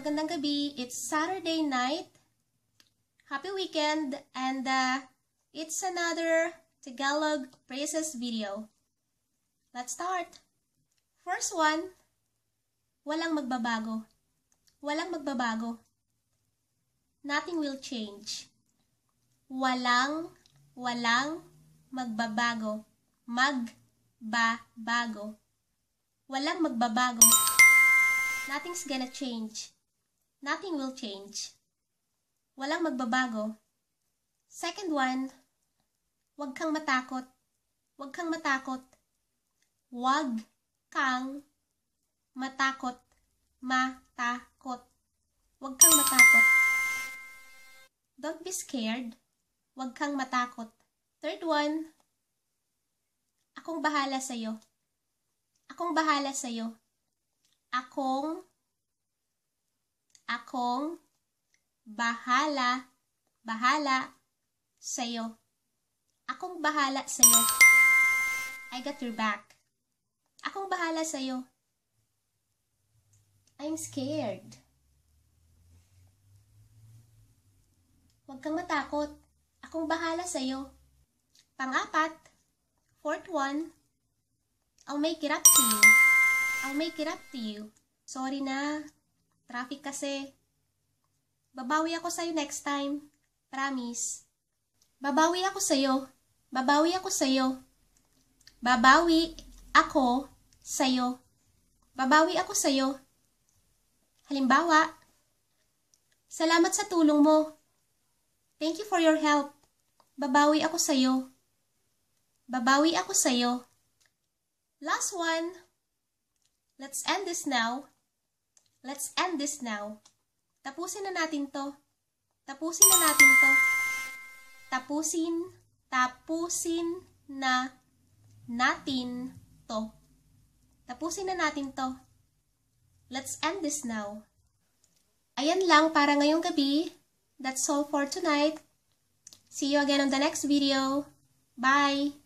Magandang gabi. It's Saturday night. Happy weekend, and it's another Tagalog phrases video. Let's start. First one, walang magbabago. Walang magbabago. Nothing will change. Walang magbabago. Magbabago. Walang magbabago. Nothing's gonna change. Nothing will change. Walang magbabago. Second one, wag kang matakot. Wag kang matakot. Wag kang matakot. Matakot. Wag kang matakot. Don't be scared. Wag kang matakot. Third one, akong bahala sa'yo. Akong bahala sa'yo. Akong bahala sa'yo. Akong bahala sa'yo. I got your back. Akong bahala sa'yo. I'm scared. Huwag kang matakot. Akong bahala sa'yo. Pang-apat, fourth one, I'll make it up to you. I'll make it up to you. Sorry na. Traffic kasi. Babawi ako sa'yo next time. Promise. Babawi ako sa'yo. Babawi ako sa'yo. Babawi ako sa'yo. Babawi ako sa'yo. Halimbawa, salamat sa tulong mo. Thank you for your help. Babawi ako sa'yo. Babawi ako sa'yo. Last one. Let's end this now. Let's end this now. Tapusin na natin to. Tapusin na natin to. Tapusin na natin to. Tapusin na natin to. Let's end this now. Ayan lang para ngayong gabi. That's all for tonight. See you again on the next video. Bye!